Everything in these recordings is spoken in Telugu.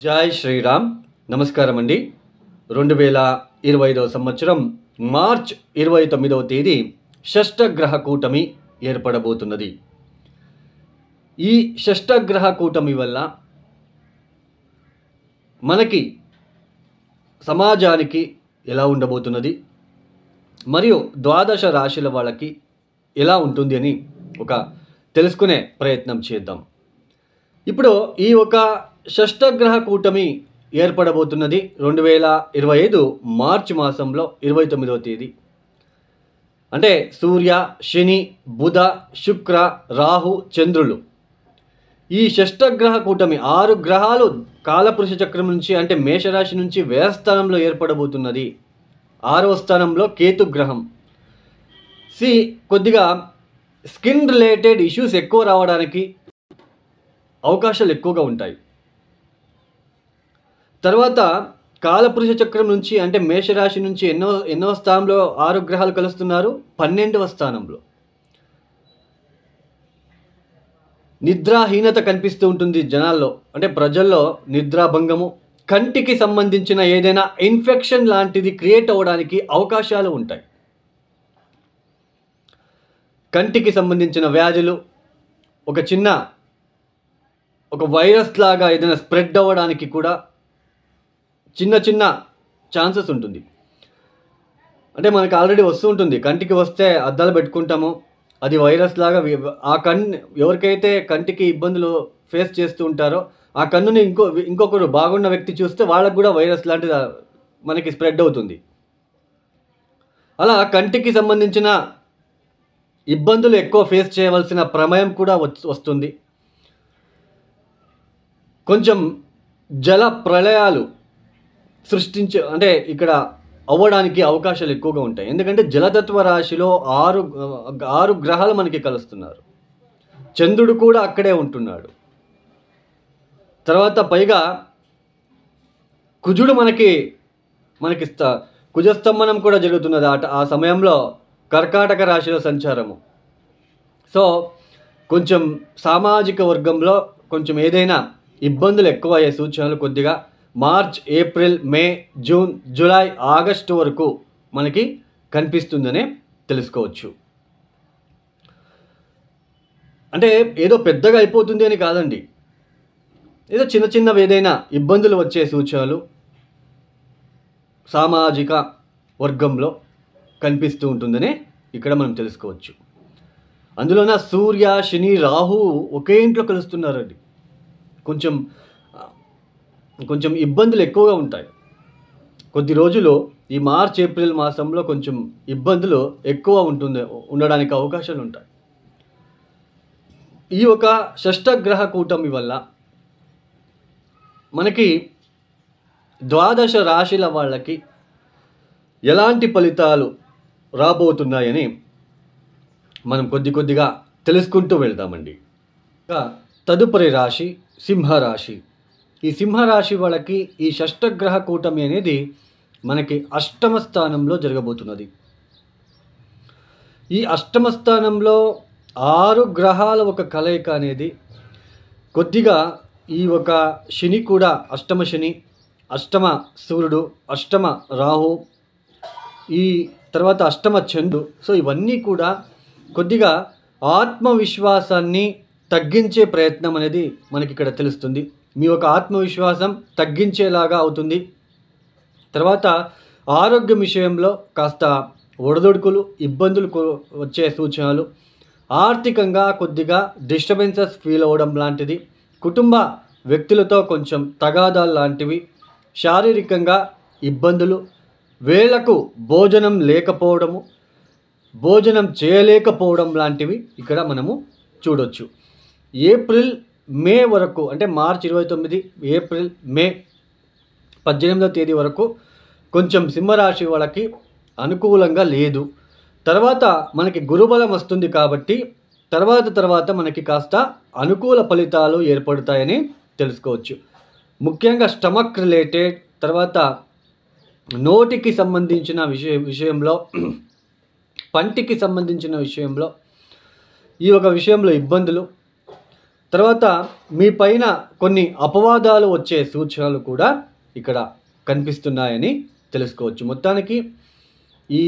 జై శ్రీరామ్. నమస్కారం అండి. 2025 సంవత్సరం మార్చ్ 29వ తేదీ షష్టగ్రహ కూటమి ఏర్పడబోతున్నది. ఈ షష్టగ్రహ కూటమి వల్ల మనకి సమాజానికి ఎలా ఉండబోతున్నది, మరియు ద్వాదశ రాశుల వాళ్ళకి ఎలా ఉంటుంది అని తెలుసుకునే ప్రయత్నం చేద్దాం. ఇప్పుడు ఈ షష్టగ్రహ కూటమి ఏర్పడబోతున్నది 2025 మార్చి మాసంలో 29వ తేదీ. అంటే సూర్య, శని, బుధ, శుక్ర, రాహు, చంద్రులు ఈ షష్టగ్రహ కూటమి 6 గ్రహాలు కాలపురుష చక్రం నుంచి అంటే మేషరాశి నుంచి వ్యయస్థానంలో ఏర్పడబోతున్నది. 6వ స్థానంలో కేతు గ్రహం. కొద్దిగా స్కిన్ రిలేటెడ్ ఇష్యూస్ ఎక్కువ రావడానికి అవకాశాలు ఎక్కువగా ఉంటాయి. తర్వాత కాలపురుష చక్రం నుంచి అంటే మేషరాశి నుంచి ఎన్నో స్థానంలో 6 గ్రహాలు కలుస్తున్నారు? 12వ స్థానంలో. నిద్రాహీనత కనిపిస్తూ ఉంటుంది జనాల్లో, అంటే ప్రజల్లో నిద్రాభంగము, కంటికి సంబంధించిన ఏదైనా ఇన్ఫెక్షన్ లాంటిది క్రియేట్ అవ్వడానికి అవకాశాలు ఉంటాయి. కంటికి సంబంధించిన వ్యాధులు ఒక వైరస్ లాగా ఏదైనా స్ప్రెడ్ అవ్వడానికి కూడా చిన్న ఛాన్సెస్ ఉంటుంది. అంటే మనకు ఆల్రెడీ వస్తూ ఉంటుంది. కంటికి వస్తే అద్దాలు పెట్టుకుంటాము, అది వైరస్ లాగా ఎవరికైతే కంటికి ఇబ్బందులు ఫేస్ చేస్తూ ఉంటారో ఆ కన్నుని ఇంకొకరు బాగున్న వ్యక్తి చూస్తే వాళ్ళకు కూడా వైరస్ లాంటిది మనకి స్ప్రెడ్ అవుతుంది. అలా కంటికి సంబంధించిన ఇబ్బందులు ఎక్కువ ఫేస్ చేయవలసిన ప్రమేయం కూడా వస్తుంది. కొంచెం జల ప్రళయాలు అంటే ఇక్కడ అవ్వడానికి అవకాశాలు ఎక్కువగా ఉంటాయి. ఎందుకంటే జలతత్వ రాశిలో 6 గ్రహాలు మనకి కలుస్తున్నారు. చంద్రుడు కూడా అక్కడే ఉంటున్నాడు. తర్వాత పైగా కుజుడు మనకి కుజస్తంభనం కూడా జరుగుతున్నది ఆ సమయంలో కర్కాటక రాశిలో సంచారము. కొంచెం సామాజిక వర్గంలో కొంచెం ఏదైనా ఇబ్బందులు ఎక్కువ అయ్యే సూచనలు కొద్దిగా మార్చ్, ఏప్రిల్, మే, జూన్, జూలై, ఆగస్టు వరకు మనకి కనిపిస్తుందనే తెలుసుకోవచ్చు. అంటే ఏదో పెద్దగా అయిపోతుంది అని కాదండి, ఏదో చిన్నవి ఏదైనా ఇబ్బందులు వచ్చే సూచనలు సామాజిక వర్గంలో కనిపిస్తూ ఉంటుందనే ఇక్కడ మనం తెలుసుకోవచ్చు. అందులోన సూర్య, శని, రాహు ఒకే ఇంట్లో కలుస్తున్నారండి. కొంచెం ఇబ్బందులు ఎక్కువగా ఉంటాయి. కొద్ది రోజులు ఈ మార్చ్, ఏప్రిల్ మాసంలో కొంచెం ఇబ్బందులు ఎక్కువ ఉండడానికి అవకాశాలు ఉంటాయి. ఈ షష్టగ్రహ కూటమి వల్ల మనకి ద్వాదశ రాశుల వాళ్ళకి ఎలాంటి ఫలితాలు రాబోతున్నాయని మనం కొద్దిగా తెలుసుకుంటూ వెళ్దామండి. తదుపరి రాశి సింహరాశి. ఈ సింహరాశి వాళ్ళకి ఈ షష్టగ్రహ కూటమి అనేది మనకి 8వ స్థానంలో జరగబోతున్నది. ఈ 8వ స్థానంలో 6 గ్రహాల కలయిక అనేది కొద్దిగా ఈ శని కూడా అష్టమ శని, అష్టమ సూర్యుడు, అష్టమ రాహు, ఈ తర్వాత అష్టమ చంద్రుడు. ఇవన్నీ కూడా కొద్దిగా ఆత్మవిశ్వాసాన్ని తగ్గించే ప్రయత్నం అనేది మనకి ఇక్కడ తెలుస్తుంది. మీ ఆత్మవిశ్వాసం తగ్గించేలాగా అవుతుంది. తర్వాత ఆరోగ్యం విషయంలో కాస్త ఒడిదుడుకులు, ఇబ్బందులు వచ్చే సూచనలు, ఆర్థికంగా కొద్దిగా డిస్టర్బెన్సెస్ ఫీల్ అవ్వడం లాంటిది, కుటుంబ వ్యక్తులతో కొంచెం తగాదాలు లాంటివి, శారీరకంగా ఇబ్బందులు, వేళకు భోజనం లేకపోవడము, భోజనం చేయలేకపోవడం లాంటివి ఇక్కడ మనము చూడొచ్చు. ఏప్రిల్, మే వరకు అంటే మార్చి 29, ఏప్రిల్, మే 18వ తేదీ వరకు కొంచెం సింహరాశి వాళ్ళకి అనుకూలంగా లేదు. తర్వాత మనకి గురుబలం వస్తుంది కాబట్టి తర్వాత మనకి కాస్త అనుకూల ఫలితాలు ఏర్పడతాయని తెలుసుకోవచ్చు. ముఖ్యంగా స్టమక్ రిలేటెడ్, తర్వాత నోటికి సంబంధించిన విషయంలో, పంటికి సంబంధించిన విషయంలో ఈ విషయంలో ఇబ్బందులు, తర్వాత మీ పైన కొన్ని అపవాదాలు వచ్చే సూచనలు కూడా ఇక్కడ కనిపిస్తున్నాయని తెలుసుకోవచ్చు. మొత్తానికి ఈ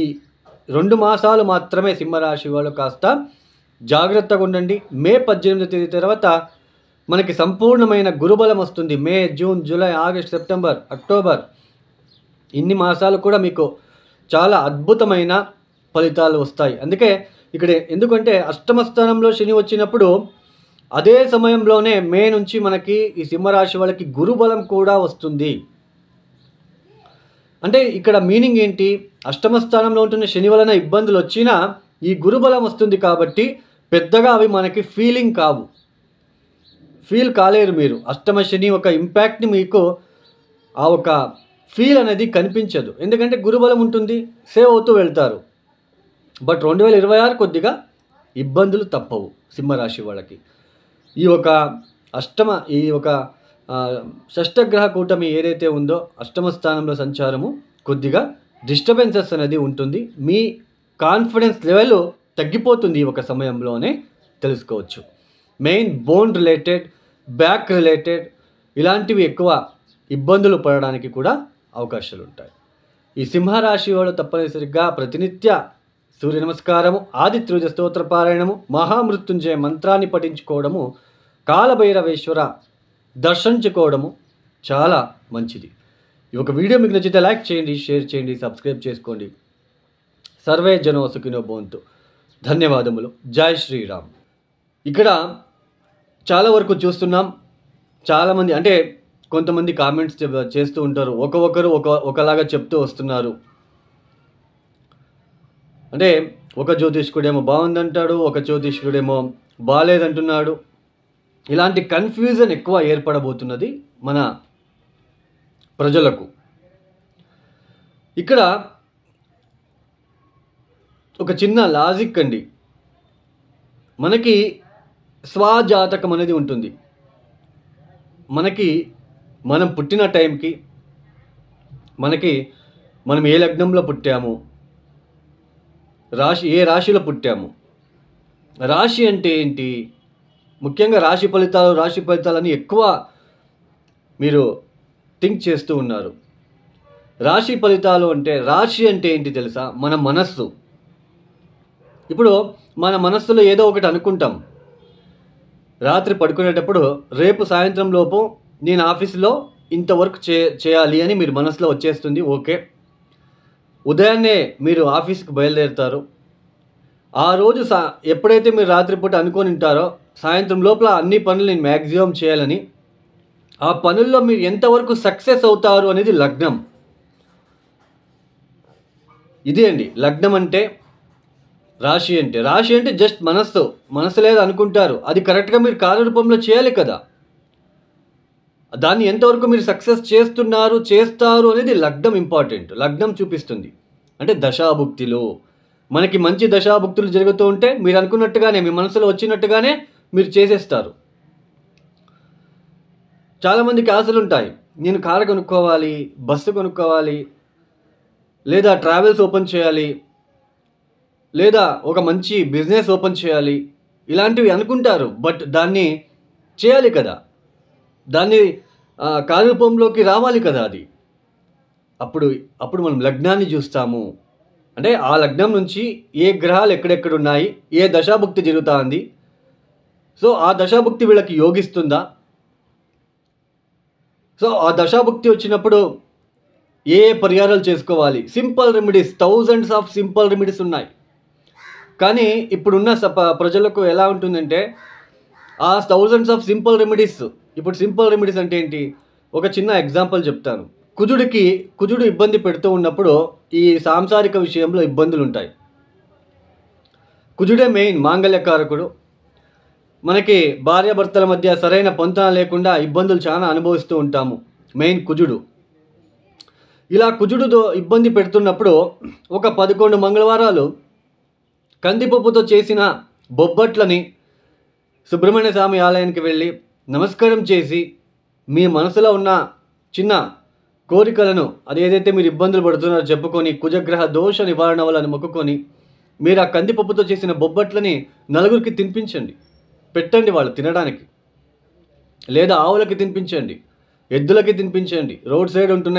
2 మాసాలు మాత్రమే సింహరాశి వాళ్ళు కాస్త జాగ్రత్తగా ఉండండి. మే 18వ తేదీ తర్వాత మనకి సంపూర్ణమైన గురుబలం వస్తుంది. May, June, July, August, September, October ఇన్ని మాసాలు కూడా మీకు చాలా అద్భుతమైన ఫలితాలు వస్తాయి. అందుకే ఇక్కడ ఎందుకంటే అష్టమ స్థానంలో శని వచ్చినప్పుడు అదే సమయంలోనే మే నుంచి మనకి ఈ సింహరాశి వాళ్ళకి గురుబలం కూడా వస్తుంది. అంటే ఇక్కడ మీనింగ్ ఏంటి? అష్టమ స్థానంలో ఉంటున్న శని వలన ఇబ్బందులు వచ్చినా ఈ గురుబలం వస్తుంది కాబట్టి పెద్దగా అవి మనకి ఫీల్ కాలేరు మీరు. అష్టమ శని ఒక ఇంపాక్ట్ని మీకు ఆ ఒక ఫీల్ అనేది కనిపించదు. ఎందుకంటే గురుబలం ఉంటుంది, సేవ్ అవుతూ వెళ్తారు. బట్ 2026 కొద్దిగా ఇబ్బందులు తప్పవు సింహరాశి వాళ్ళకి. ఈ ఒక షష్టగ్రహ కూటమి ఏదైతే ఉందో అష్టమ స్థానంలో సంచారము కొద్దిగా డిస్టర్బెన్సెస్ అనేది ఉంటుంది. మీ కాన్ఫిడెన్స్ లెవెల్ తగ్గిపోతుంది ఈ ఒక సమయంలోనే తెలుసుకోవచ్చు. Main bone related, back related ఇలాంటివి ఎక్కువ ఇబ్బందులు పడడానికి కూడా అవకాశాలు ఉంటాయి. ఈ సింహరాశి వాళ్ళు తప్పనిసరిగా ప్రతినిత్య సూర్య నమస్కారము, ఆదిత్య స్తోత్ర పారాయణము, మహామృత్యుంజయ మంత్రాన్ని పఠించుకోవడము, కాలభైరవేశ్వర దర్శించుకోవడము చాలా మంచిది. ఈ ఒక వీడియో మీకు నచ్చితే లైక్ చేయండి, షేర్ చేయండి, సబ్స్క్రైబ్ చేసుకోండి. సర్వే జనో సుఖినో భవంతు. ధన్యవాదములు. జై శ్రీరామ్. ఇక్కడ చాలా వరకు చూస్తున్నాం, చాలామంది అంటే కొంతమంది కామెంట్స్ చేస్తూ ఉంటారు, ఒకరు ఒకలాగా చెప్తూ వస్తున్నారు. అంటే ఒక జ్యోతిష్కుడేమో బాగుందంటాడు, ఒక జ్యోతిష్కుడేమో బాగాలేదంటున్నాడు. ఇలాంటి కన్ఫ్యూజన్ ఎక్కువ ఏర్పడబోతున్నది మన ప్రజలకు. ఇక్కడ ఒక చిన్న లాజిక్ అండి. మనకి స్వజాతకం అనేది ఉంటుంది. మనం పుట్టిన టైంకి మనం ఏ లగ్నంలో పుట్టాము, ఏ రాశిలో పుట్టాము, రాశి అంటే ఏంటి, ముఖ్యంగా రాశి ఫలితాలని ఎక్కువ మీరు థింక్ చేస్తూ ఉన్నారు. రాశి ఫలితాలు అంటే రాశి అంటే ఏంటి తెలుసా? మన మనస్సు. ఇప్పుడు మన మనస్సులో ఏదో ఒకటి అనుకుంటాం. రాత్రి పడుకునేటప్పుడు రేపు సాయంత్రం లోపు నేను ఆఫీసులో ఇంతవరకు చేయాలి అని మీరు మనసులో వచ్చేస్తుంది. ఓకే, ఉదయాన్నే మీరు ఆఫీస్కి బయలుదేరుతారు. ఆ రోజు ఎప్పుడైతే మీరు రాత్రిపూట అనుకొని ఉంటారో సాయంత్రం లోపల అన్ని పనులు నేను మ్యాక్సిమం చేయాలని, ఆ పనుల్లో మీరు ఎంతవరకు సక్సెస్ అవుతారు అనేది లగ్నం. ఇదే అండి లగ్నం అంటే. రాశి అంటే జస్ట్ మనస్సు లేదు అనుకుంటారు, అది కరెక్ట్గా మీరు కార్యరూపంలో చేయాలి కదా. దాన్ని ఎంతవరకు మీరు సక్సెస్ చేస్తారు అనేది లగ్నం ఇంపార్టెంట్. లగ్నం చూపిస్తుంది. అంటే దశాభుక్తిలో మనకి మంచి దశాభుక్తులు జరుగుతూ ఉంటే మీరు అనుకున్నట్టుగానే, మీ మనసులో వచ్చినట్టుగానే మీరు చేసేస్తారు. చాలామందికి ఆశలు ఉంటాయి, నేను కారు కొనుక్కోవాలి, బస్సు కొనుక్కోవాలి, లేదా ట్రావెల్స్ ఓపెన్ చేయాలి, లేదా ఒక మంచి బిజినెస్ ఓపెన్ చేయాలి, ఇలాంటివి అనుకుంటారు. బట్ దాన్ని చేయాలి కదా, దాన్ని కార్యరూపంలోకి రావాలి కదా. అది అప్పుడు మనం లగ్నాన్ని చూస్తాము. అంటే ఆ లగ్నం నుంచి ఏ గ్రహాలు ఎక్కడెక్కడ ఉన్నాయి, ఏ దశాభుక్తి జరుగుతుంది, సో ఆ దశాభుక్తి వీళ్ళకి యోగిస్తుందా, సో ఆ దశాభుక్తి వచ్చినప్పుడు ఏ పరిహారాలు చేసుకోవాలి. Simple remedies, thousands of simple remedies ఉన్నాయి. కానీ ఇప్పుడున్న ప్రజలకు ఎలా ఉంటుందంటే ఆ థౌజండ్స్ ఆఫ్ సింపుల్ రెమెడీస్, ఇప్పుడు సింపుల్ రెమెడీస్ అంటే ఏంటి? ఒక చిన్న ఎగ్జాంపుల్ చెప్తాను. కుజుడు ఇబ్బంది పెడుతూ ఉన్నప్పుడు ఈ సాంసారిక విషయంలో ఇబ్బందులు ఉంటాయి. కుజుడే మెయిన్ మాంగళ్యకారకుడు. మనకి భార్యాభర్తల మధ్య సరైన పొంతన లేకుండా ఇబ్బందులు చాలా అనుభవిస్తూ ఉంటాము. మెయిన్ కుజుడు. ఇలా కుజుడుతో ఇబ్బంది పెడుతున్నప్పుడు ఒక 11 మంగళవారాలు కందిపప్పుతో చేసిన బొబ్బట్లని సుబ్రహ్మణ్య స్వామి ఆలయానికి వెళ్ళి నమస్కారం చేసి మీ మనసులో ఉన్న చిన్న కోరికలను, అదేదైతే మీరు ఇబ్బందులు పడుతున్నారో చెప్పుకొని, కుజగ్రహ దోష నివారణ వలని మొక్కుకొని మీరు ఆ కందిపప్పుతో చేసిన బొబ్బట్లని నలుగురికి తినిపించండి, పెట్టండి వాళ్ళు తినడానికి. లేదా ఆవులకి తినిపించండి, ఎద్దులకి తినిపించండి. రోడ్ సైడ్ ఉంటున్న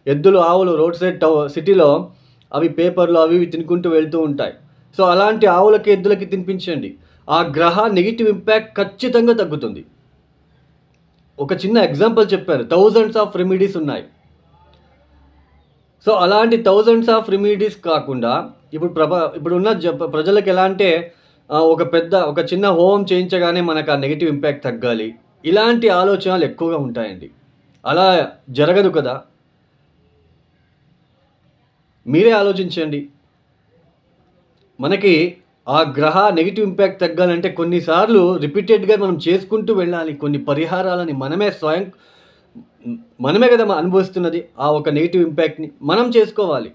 ఎద్దులు, ఆవులు రోడ్ సైడ్ సిటీలో అవి పేపర్లు అవి ఇవి తినుకుంటూ వెళ్తూ ఉంటాయి. సో అలాంటి ఆవులకి, ఎద్దులకి తినిపించండి. ఆ గ్రహ నెగిటివ్ ఇంపాక్ట్ ఖచ్చితంగా తగ్గుతుంది. ఒక చిన్న ఎగ్జాంపుల్ చెప్పారు, థౌజండ్స్ ఆఫ్ రెమెడీస్ ఉన్నాయి. సో అలాంటి థౌజండ్స్ ఆఫ్ రెమెడీస్ కాకుండా ఇప్పుడున్న ప్రజలకు ఎలా అంటే ఒక చిన్న హోమం చేయించగానే మనకు ఆ నెగిటివ్ ఇంపాక్ట్ తగ్గాలి, ఇలాంటి ఆలోచనలు ఎక్కువగా ఉంటాయండి. అలా జరగదు కదా. మీరే ఆలోచించండి. మనకి ఆ గ్రహ నెగిటివ్ ఇంపాక్ట్ తగ్గాలంటే కొన్నిసార్లు రిపీటెడ్గా మనం చేసుకుంటూ వెళ్ళాలి. కొన్ని పరిహారాలని మనమే కదా అనుభవిస్తున్నది. ఆ ఒక నెగిటివ్ ఇంపాక్ట్ని మనం చేసుకోవాలి.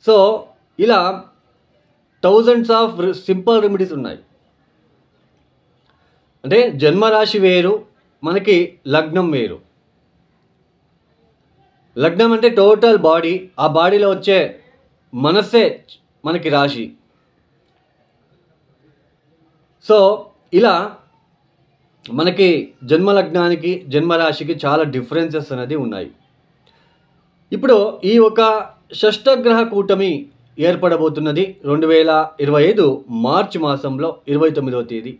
సో ఇలా థౌజండ్స్ ఆఫ్ సింపుల్ రెమెడీస్ ఉన్నాయి. అంటే జన్మరాశి వేరు, మనకి లగ్నం వేరు. లగ్నం అంటే టోటల్ బాడీ, ఆ బాడీలో వచ్చే మనస్సే మనకి రాశి. సో ఇలా మనకి జన్మలగ్నానికి, జన్మరాశికి చాలా డిఫరెన్సెస్ అనేది ఉన్నాయి. ఇప్పుడు ఈ ఒక షష్టగ్రహ కూటమి ఏర్పడబోతున్నది 2025 మార్చి మాసంలో 29వ తేదీ.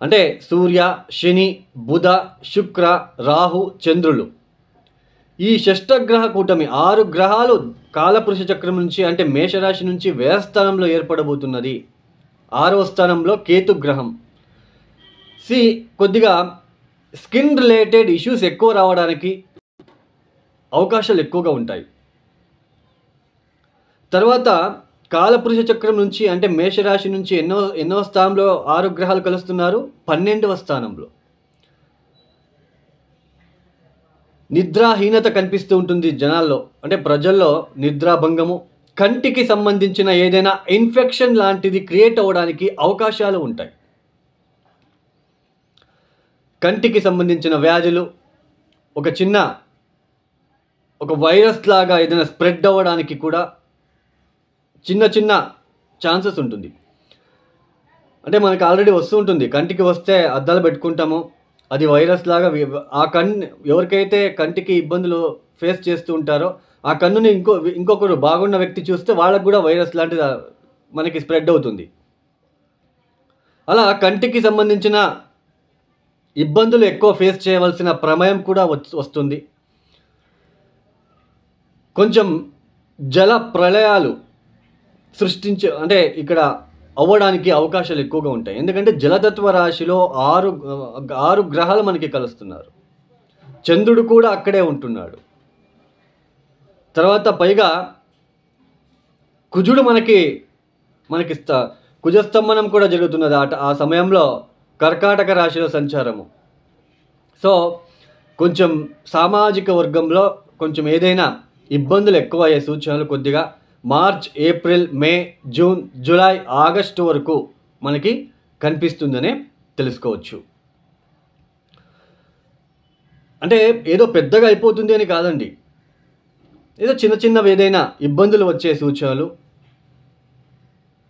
అంటే సూర్య, శని, బుధ, శుక్ర, రాహు, చంద్రులు, ఈ షష్టగ్రహ కూటమి 6 గ్రహాలు కాలపురుష చక్రం నుంచి అంటే మేషరాశి నుంచి వ్యయస్థానంలో ఏర్పడబోతున్నది. 6వ స్థానంలో కేతు గ్రహం. కొద్దిగా స్కిన్ రిలేటెడ్ ఇష్యూస్ ఎక్కువ రావడానికి అవకాశాలు ఎక్కువగా ఉంటాయి. తర్వాత కాలపురుష చక్రం నుంచి అంటే మేషరాశి నుంచి ఎన్నో స్థానంలో 6 గ్రహాలు కలుస్తున్నారు? 12వ స్థానంలో. నిద్రాహీనత కనిపిస్తూ ఉంటుంది జనాల్లో, అంటే ప్రజల్లో నిద్రాభంగము, కంటికి సంబంధించిన ఏదైనా ఇన్ఫెక్షన్ లాంటిది క్రియేట్ అవ్వడానికి అవకాశాలు ఉంటాయి. కంటికి సంబంధించిన వ్యాధులు ఒక వైరస్ లాగా ఏదైనా స్ప్రెడ్ అవ్వడానికి కూడా చిన్న ఛాన్సెస్ ఉంటుంది. అంటే మనకు ఆల్రెడీ వస్తూ ఉంటుంది. కంటికి వస్తే అద్దాలు పెట్టుకుంటాము, అది వైరస్ లాగా ఆ కన్ను ఎవరికైతే కంటికి ఇబ్బందులు ఫేస్ చేస్తూ ఉంటారో ఆ కన్నుని ఇంకొకరు బాగున్న వ్యక్తి చూస్తే వాళ్ళకు కూడా వైరస్ లాంటిది మనకి స్ప్రెడ్ అవుతుంది. అలా కంటికి సంబంధించిన ఇబ్బందులు ఎక్కువ ఫేస్ చేయవలసిన ప్రమేయం కూడా వస్తుంది. కొంచెం జల ప్రళయాలు అంటే ఇక్కడ అవ్వడానికి అవకాశాలు ఎక్కువగా ఉంటాయి. ఎందుకంటే జలతత్వ రాశిలో 6 గ్రహాలు మనకి కలుస్తున్నారు. చంద్రుడు కూడా అక్కడే ఉంటున్నాడు. తర్వాత పైగా కుజుడు మనకి కుజస్తంభనం కూడా జరుగుతున్నది ఆ సమయంలో కర్కాటక రాశిలో సంచారము. సో కొంచెం సామాజిక వర్గంలో కొంచెం ఏదైనా ఇబ్బందులు ఎక్కువ అయ్యే సూచనలు కొద్దిగా మార్చ్, ఏప్రిల్, మే, జూన్, జూలై, ఆగస్టు వరకు మనకి కనిపిస్తుందనే తెలుసుకోవచ్చు. అంటే ఏదో పెద్దగా అయిపోతుంది అని కాదండి, ఏదో చిన్నవి ఏదైనా ఇబ్బందులు వచ్చే సూచనలు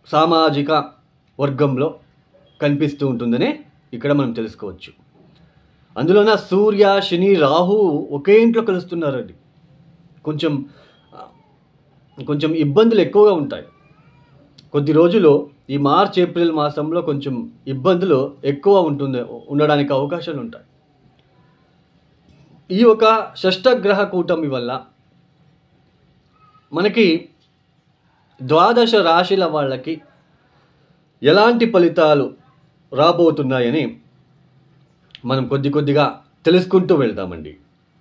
సామాజిక వర్గంలో కనిపిస్తూ ఉంటుందని ఇక్కడ మనం తెలుసుకోవచ్చు. అందులోన సూర్య, శని, రాహు ఒకే ఇంట్లో కలుస్తున్నారండి. కొంచెం ఇబ్బందులు ఎక్కువగా ఉంటాయి. కొద్ది రోజులు ఈ మార్చ్, ఏప్రిల్ మాసంలో కొంచెం ఇబ్బందులు ఎక్కువ ఉండడానికి అవకాశాలు ఉంటాయి. ఈ ఒక షష్టగ్రహ కూటమి వల్ల మనకి 12 రాశుల వాళ్ళకి ఎలాంటి ఫలితాలు రాబోతున్నాయని మనం కొద్దిగా తెలుసుకుంటూ వెళ్దామండి.